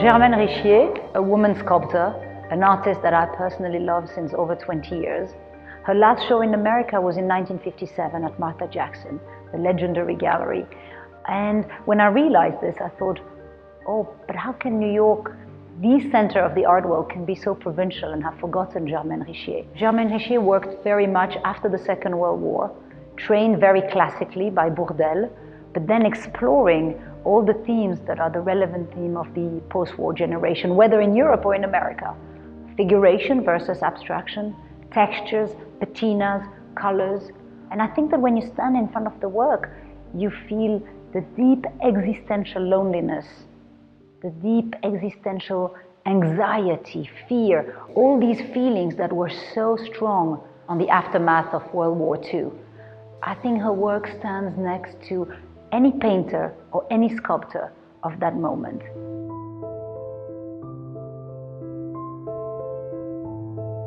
Germaine Richier, a woman sculptor, an artist that I personally love since over 20 years. Her last show in America was in 1957 at Martha Jackson, the legendary gallery. And when I realized this, I thought, oh, but how can New York, the center of the art world, can be so provincial and have forgotten Germaine Richier? Germaine Richier worked very much after the Second World War, trained very classically by Bourdelle, but then exploring all the themes that are the relevant theme of the post-war generation, whether in Europe or in America. Figuration versus abstraction, textures, patinas, colors. And I think that when you stand in front of the work, you feel the deep existential loneliness, the deep existential anxiety, fear, all these feelings that were so strong on the aftermath of World War II. I think her work stands next to any painter or any sculptor of that moment.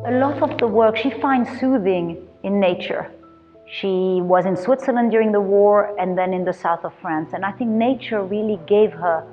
A lot of the work she finds soothing in nature. She was in Switzerland during the war and then in the south of France, and I think nature really gave her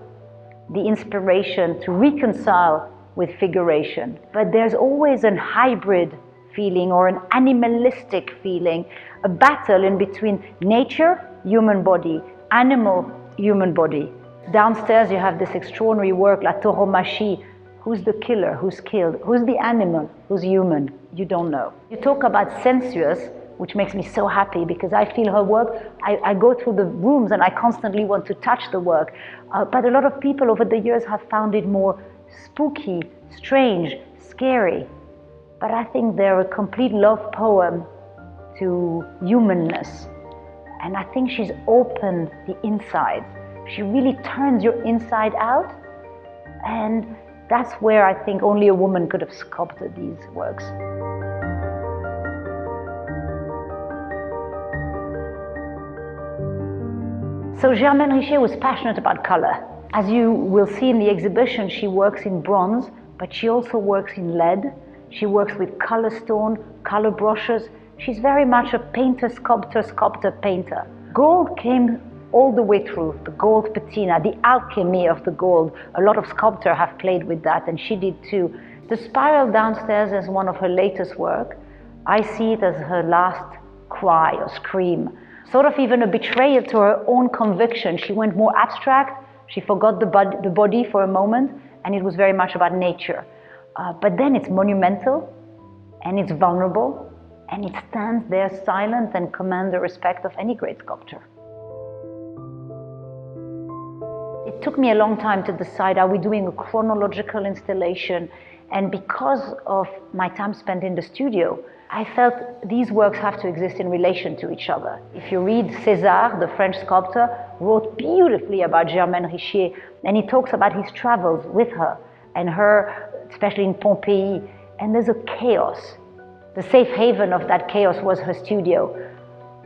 the inspiration to reconcile with figuration. But there's always a hybrid feeling or an animalistic feeling, a battle in between nature, human body, animal, human body. Downstairs you have this extraordinary work, La Tauromachie. Who's the killer? Who's killed? Who's the animal? Who's human? You don't know. You talk about sensuous, which makes me so happy because I feel her work, I go through the rooms and I constantly want to touch the work. But a lot of people over the years have found it more spooky, strange, scary. But I think they're a complete love poem to humanness. And I think she's opened the inside. She really turns your inside out. And that's where I think only a woman could have sculpted these works. So Germaine Richier was passionate about color. As you will see in the exhibition, she works in bronze, but she also works in lead. She works with color stone, color brushes. She's very much a painter, sculptor, sculptor, painter. Gold came all the way through, the gold patina, the alchemy of the gold. A lot of sculptors have played with that, and she did too. The spiral downstairs is one of her latest work. I see it as her last cry or scream, sort of even a betrayal to her own conviction. She went more abstract, she forgot the body for a moment, and it was very much about nature. But then it's monumental, and it's vulnerable, and it stands there silent and commands the respect of any great sculptor. It took me a long time to decide, are we doing a chronological installation? And because of my time spent in the studio, I felt these works have to exist in relation to each other. If you read César, the French sculptor, wrote beautifully about Germaine Richier, and he talks about his travels with her, and her, especially in Pompeii, and there's a chaos. The safe haven of that chaos was her studio.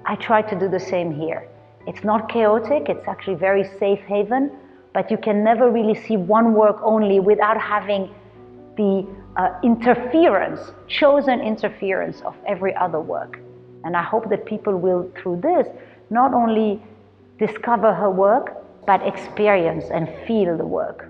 I tried to do the same here. It's not chaotic, it's actually very safe haven, but you can never really see one work only without having the interference, chosen interference of every other work. And I hope that people will, through this, not only discover her work, but experience and feel the work.